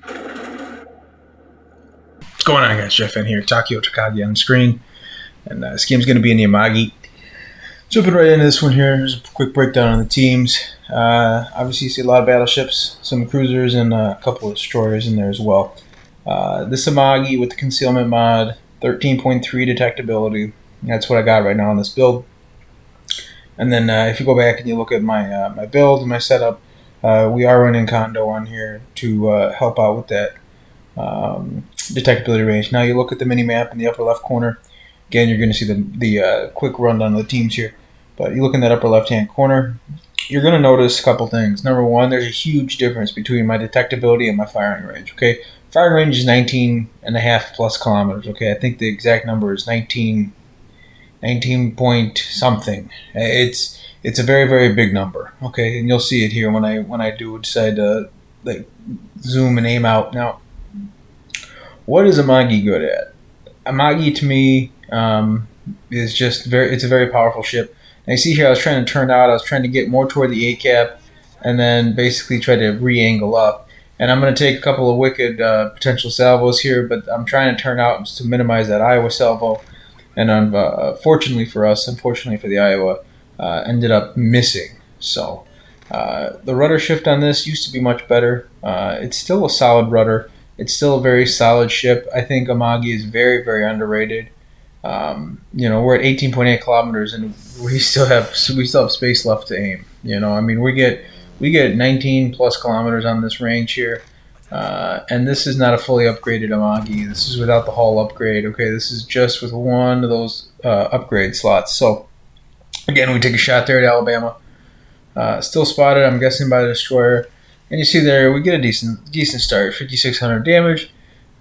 What's going on, guys? Jeff in here. Takio Takagi on the screen. And this game's going to be in the Amagi. Jumping right into this one here. Here's a quick breakdown on the teams. Obviously, you see a lot of battleships, some cruisers, and a couple of destroyers in there as well. This Amagi with the concealment mod, 13.3 detectability. That's what I got right now on this build. And then if you go back and you look at my my build and my setup, we are running Kondo on here to help out with that detectability range. Now you look at the mini map in the upper left corner. Again, you're going to see the quick rundown of the teams here. But you look in that upper left hand corner, you're going to notice a couple things. Number one, there's a huge difference between my detectability and my firing range. Okay, firing range is 19.5 plus kilometers. Okay, I think the exact number is 19 point something. It's a very, very big number. Okay, and you'll see it here when I do decide to like zoom and aim out. Now, what is Amagi good at? Amagi to me is just it's a very powerful ship. Now you see here I was trying to turn out, I was trying to get more toward the A cap and then basically try to re-angle up. And I'm going to take a couple of wicked potential salvos here, but I'm trying to turn out to minimize that Iowa salvo. And fortunately for us, unfortunately for the Iowa, ended up missing. So the rudder shift on this used to be much better. It's still a solid rudder. It's still a very solid ship. I think Amagi is very, very underrated. We're at 18.8 kilometers, and we still have space left to aim. I mean, we get 19 plus kilometers on this range here, and this is not a fully upgraded Amagi. This is without the hull upgrade. Okay, this is just with one of those upgrade slots. So again, we take a shot there at Alabama. Still spotted, I'm guessing, by the destroyer. And you see there, we get a decent start, 5,600 damage.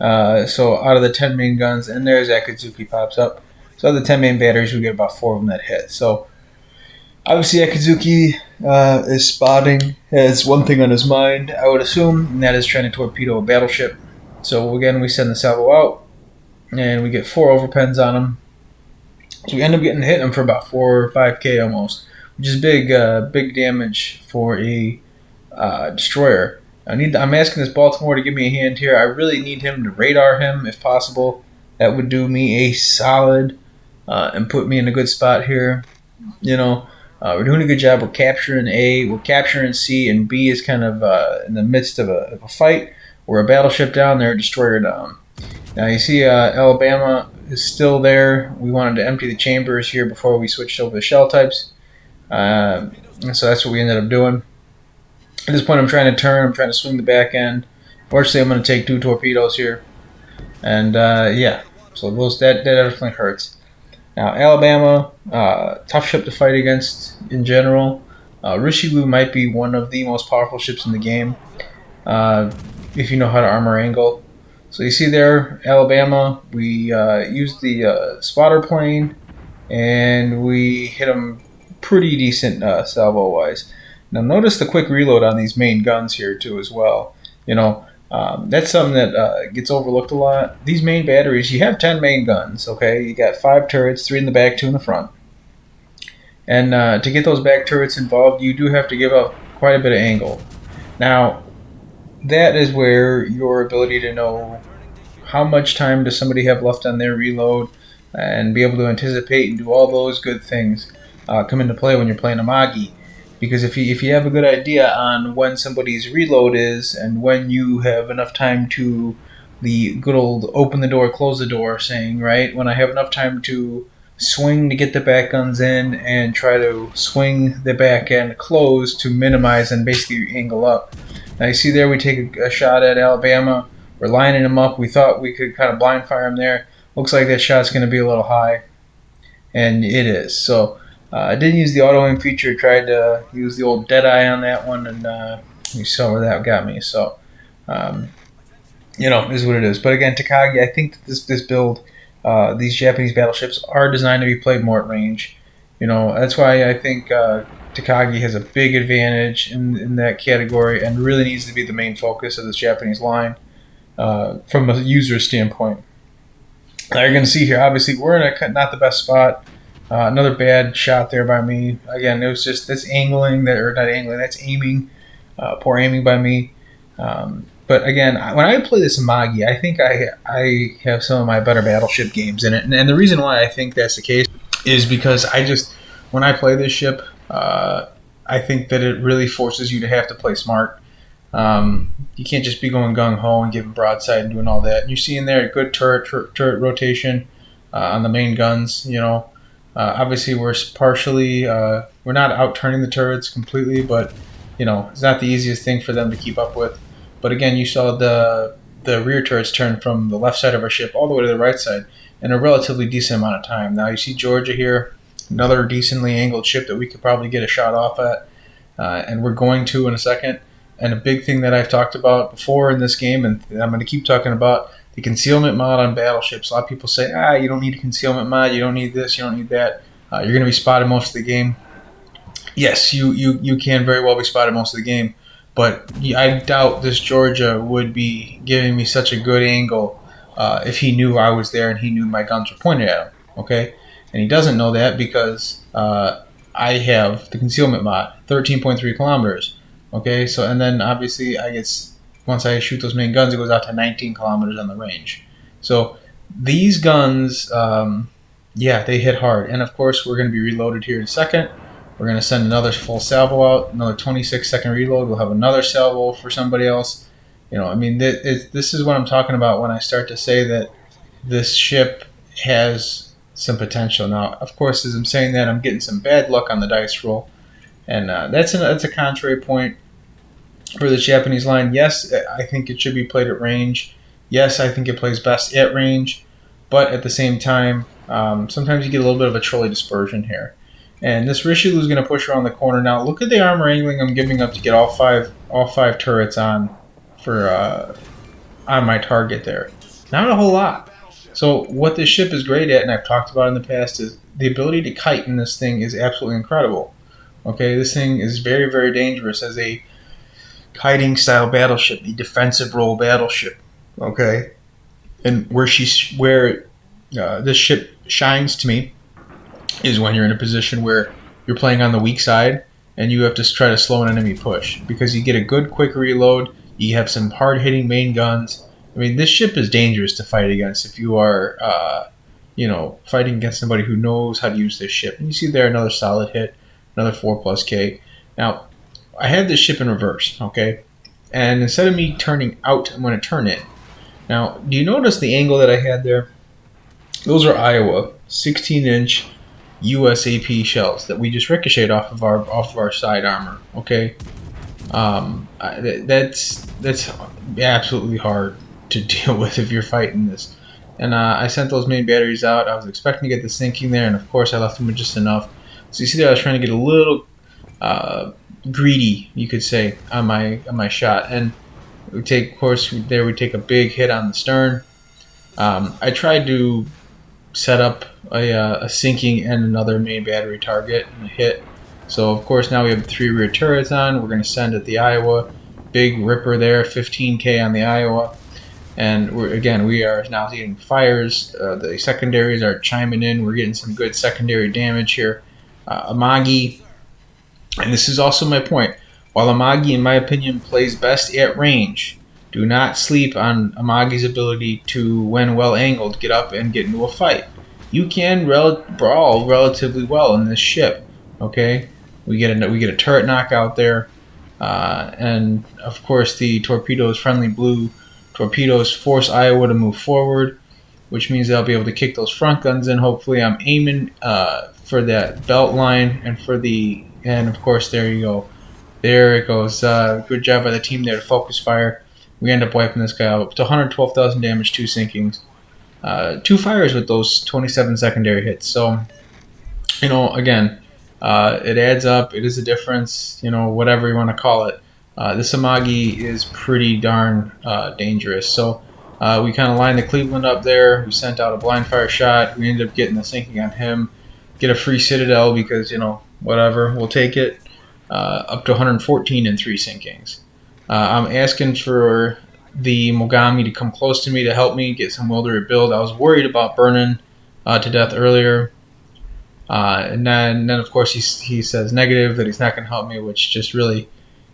So out of the 10 main guns, and there's Akatsuki pops up. So out of the 10 main batteries, we get about 4 of them that hit. So obviously Akatsuki is spotting, has one thing on his mind, I would assume, and that is trying to torpedo a battleship. So again, we send the salvo out, and we get 4 overpens on him. So we end up getting hit him for about 4 or 5k almost, which is big damage for a destroyer. I'm asking this Baltimore to give me a hand here. I really need him to radar him if possible. That would do me a solid and put me in a good spot here. We're doing a good job. We're capturing A, we're capturing C, and B is kind of in the midst of a fight. We're a battleship down there, a destroyer down. Now you see Alabama is still there. We wanted to empty the chambers here before we switched over to shell types. So that's what we ended up doing. At this point, I'm trying to turn. I'm trying to swing the back end. Fortunately, I'm going to take 2 torpedoes here. And, so that definitely hurts. Now, Alabama, tough ship to fight against in general. Rishiwu might be one of the most powerful ships in the game if you know how to armor angle. So you see there, Alabama, we used the spotter plane, and we hit them pretty decent salvo-wise. Now notice the quick reload on these main guns here too as well. That's something that gets overlooked a lot. These main batteries, you have 10 main guns, okay? You got 5 turrets, 3 in the back, 2 in the front. And to get those back turrets involved, you do have to give up quite a bit of angle. Now, that is where your ability to know how much time does somebody have left on their reload and be able to anticipate and do all those good things come into play when you're playing Amagi. Because if you have a good idea on when somebody's reload is and when you have enough time to the good old open the door, close the door saying, right? When I have enough time to swing to get the back guns in and try to swing the back end close to minimize and basically angle up. Now you see there we take a shot at Alabama. We're lining them up. We thought we could kind of blind fire them there. Looks like that shot's going to be a little high. And it is. So I didn't use the auto aim feature. Tried to use the old dead eye on that one, and you saw where that got me. So, is what it is. But again, Takagi, I think that this build, these Japanese battleships are designed to be played more at range. That's why I think Takagi has a big advantage in that category and really needs to be the main focus of this Japanese line from a user standpoint. Now you're going to see here, obviously, we're in not the best spot. Another bad shot there by me. Again, it was just that's angling, that's aiming. Poor aiming by me. But again, when I play this Amagi, I think I have some of my better battleship games in it. And the reason why I think that's the case is because when I play this ship, I think that it really forces you to have to play smart. You can't just be going gung-ho and giving broadside and doing all that. And you're seeing there good turret rotation on the main guns. Obviously we're not out-turning the turrets completely, but it's not the easiest thing for them to keep up with. But again, you saw the rear turrets turn from the left side of our ship all the way to the right side in a relatively decent amount of time. Now you see Georgia here, another decently angled ship that we could probably get a shot off at, and we're going to in a second. And a big thing that I've talked about before in this game, and I'm going to keep talking about, the concealment mod on battleships. A lot of people say, you don't need a concealment mod, you don't need this, you don't need that. You're going to be spotted most of the game. Yes, you can very well be spotted most of the game, but I doubt this Georgia would be giving me such a good angle if he knew I was there and he knew my guns were pointed at him. Okay, and he doesn't know that because I have the concealment mod, 13.3 kilometers. Okay, so and then obviously once I shoot those main guns, it goes out to 19 kilometers on the range. So these guns, they hit hard. And of course, we're going to be reloaded here in a second. We're going to send another full salvo out, another 26-second reload. We'll have another salvo for somebody else. This is what I'm talking about when I start to say that this ship has some potential. Now, of course, as I'm saying that, I'm getting some bad luck on the dice roll. And that's a contrary point for the Japanese line. Yes, I think it should be played at range. Yes, I think it plays best at range. But at the same time, sometimes you get a little bit of a trolley dispersion here. And this Richelieu is going to push around the corner. Now, look at the armor angling I'm giving up to get all five turrets on my target there. Not a whole lot. So what this ship is great at, and I've talked about in the past, is the ability to kite in this thing is absolutely incredible. Okay, this thing is very, very dangerous as a kiting style battleship, a defensive role battleship. Okay, and where this ship shines to me is when you're in a position where you're playing on the weak side and you have to try to slow an enemy push because you get a good quick reload. You have some hard hitting main guns. This ship is dangerous to fight against if you are, fighting against somebody who knows how to use this ship. And you see there another solid hit. Another 4+K. Now, I have this ship in reverse, okay? And instead of me turning out, I'm going to turn in. Now, do you notice the angle that I had there? Those are Iowa 16-inch USAP shells that we just ricocheted off of our side armor, okay? That's absolutely hard to deal with if you're fighting this. And I sent those main batteries out. I was expecting to get the sinking there, and of course I left them with just enough. So you see there, I was trying to get a little greedy, you could say, on my shot, and we take a big hit on the stern. I tried to set up a sinking and another main battery target and a hit. So of course now we have 3 rear turrets on. We're going to send at the Iowa, big ripper there, 15K on the Iowa. And we are now getting fires. The secondaries are chiming in. We're getting some good secondary damage here. Amagi, and this is also my point, while Amagi, in my opinion, plays best at range, do not sleep on Amagi's ability to, when well angled, get up and get into a fight. You can brawl relatively well in this ship. Okay, we get a turret knockout there, and of course the torpedoes, friendly blue torpedoes, force Iowa to move forward, which means they'll be able to kick those front guns in. Hopefully, I'm aiming for that belt line and of course there you go. There it goes. Good job by the team there to focus fire. We end up wiping this guy out up to 112,000 damage, 2 sinkings, 2 fires with those 27 secondary hits. So, again, it adds up. It is a difference, whatever you want to call it. This Amagi is pretty darn dangerous. So we kind of lined the Cleveland up there. We sent out a blind fire shot. We ended up getting the sinking on him. Get a free Citadel because, whatever, we'll take it. Up to 114 and 3 sinkings. I'm asking for the Mogami to come close to me to help me get some welder rebuild. I was worried about burning to death earlier. And then of course, he says negative, that he's not going to help me, which just really,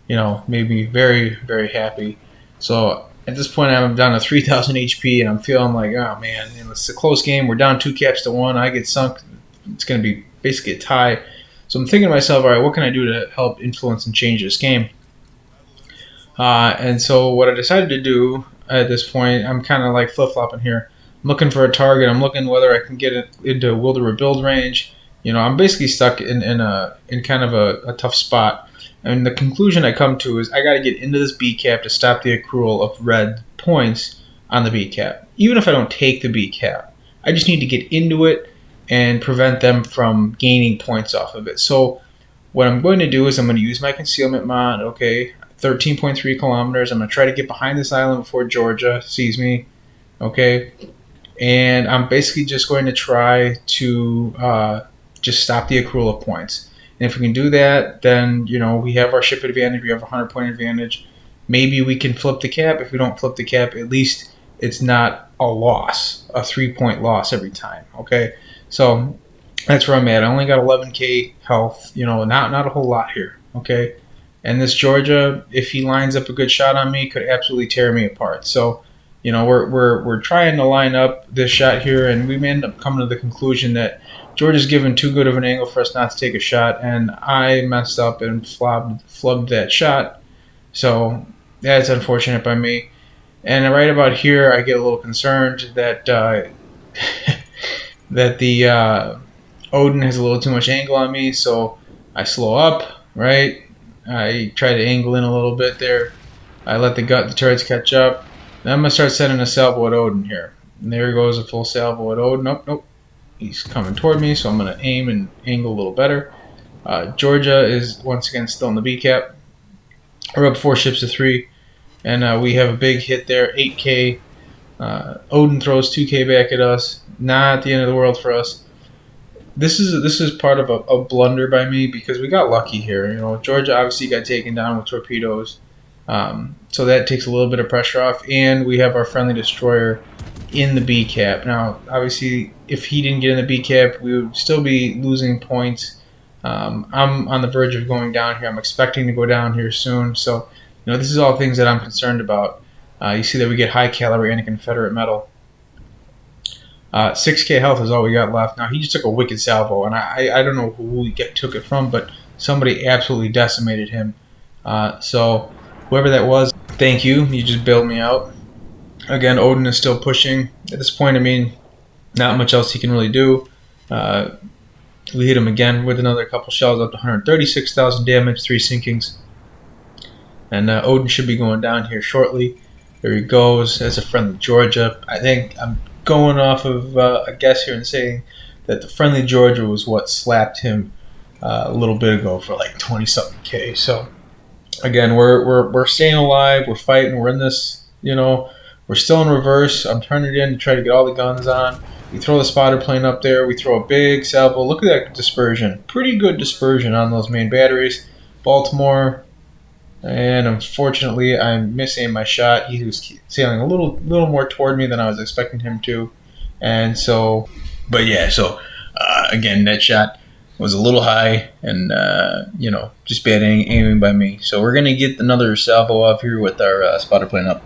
made me very, very happy. So at this point, I'm down to 3,000 HP, and I'm feeling like, oh man, it's a close game. We're down 2 caps to 1. I get sunk. It's going to be basically a tie. So I'm thinking to myself, all right, what can I do to help influence and change this game? And so what I decided to do at this point, I'm kind of like flip-flopping here. I'm looking for a target. I'm looking whether I can get it into will to rebuild range. I'm basically stuck in kind of a tough spot. And the conclusion I come to is I got to get into this B cap to stop the accrual of red points on the B cap. Even if I don't take the B cap, I just need to get into it and prevent them from gaining points off of it. So what I'm going to do is I'm going to use my concealment mod. Okay, 13.3 kilometers. I'm going to try to get behind this island before Georgia sees me. Okay, and I'm basically just going to try to just stop the accrual of points. And if we can do that, then we have our ship advantage. We have a 100-point advantage. Maybe we can flip the cap. If we don't flip the cap, at least it's not a loss, a 3-point loss every time. Okay, so that's where I'm at. I only got 11k health. Not a whole lot here. Okay, and this Georgia, if he lines up a good shot on me, could absolutely tear me apart. So we're trying to line up this shot here, and we may end up coming to the conclusion that Georgia's given too good of an angle for us not to take a shot, and I messed up and flubbed that shot. So that's unfortunate by me. And right about here, I get a little concerned that that the Odin has a little too much angle on me, so I slow up, right? I try to angle in a little bit there. I let the turrets catch up. Then I'm going to start sending a salvo at Odin here. And there goes a full salvo at Odin. Nope. He's coming toward me, so I'm going to aim and angle a little better. Georgia is once again still in the B cap. We're up 4 ships to 3, and we have a big hit there, 8k. Odin throws 2k back at us. Not the end of the world for us. This is part of a blunder by me because we got lucky here. Georgia obviously got taken down with torpedoes, so that takes a little bit of pressure off, and we have our friendly destroyer in the B cap. Now, obviously, if he didn't get in the B cap, we would still be losing points. I'm on the verge of going down here. I'm expecting to go down here soon. So, this is all things that I'm concerned about. You see that we get high caliber anti-Confederate metal. 6k health is all we got left. Now, he just took a wicked salvo, and I don't know who he took it from, but somebody absolutely decimated him. So, whoever that was, thank you. You just bailed me out. Again, Odin is still pushing. At this point, not much else he can really do. We hit him again with another couple shells up to 136,000 damage, 3 sinkings. And Odin should be going down here shortly. There he goes. That's a friendly Georgia. I think I'm going off of a guess here and saying that the friendly Georgia was what slapped him a little bit ago for like 20-something K. So, again, we're staying alive. We're fighting. We're in this, we're still in reverse. I'm turning it in to try to get all the guns on. We throw the spotter plane up there. We throw a big salvo. Look at that dispersion. Pretty good dispersion on those main batteries. Baltimore. And unfortunately, I misaimed my shot. He was sailing a little more toward me than I was expecting him to. And so, again, that shot was a little high and, just bad aiming by me. So we're going to get another salvo off here with our spotter plane up.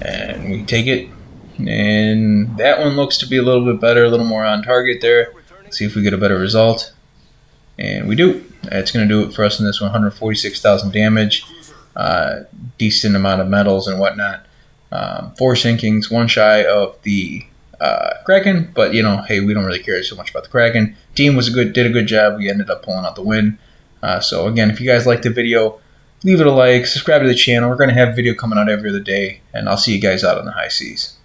And we take it, and that one looks to be a little bit better, a little more on target there. Let's see if we get a better result. And we do. It's going to do it for us in this one, 146,000 damage, decent amount of metals and whatnot. 4 sinkings, 1 shy of the Kraken, but hey, we don't really care so much about the Kraken. Team did a good job. We ended up pulling out the win. So again, if you guys liked the video, leave it a like, subscribe to the channel. We're going to have video coming out every other day, and I'll see you guys out on the high seas.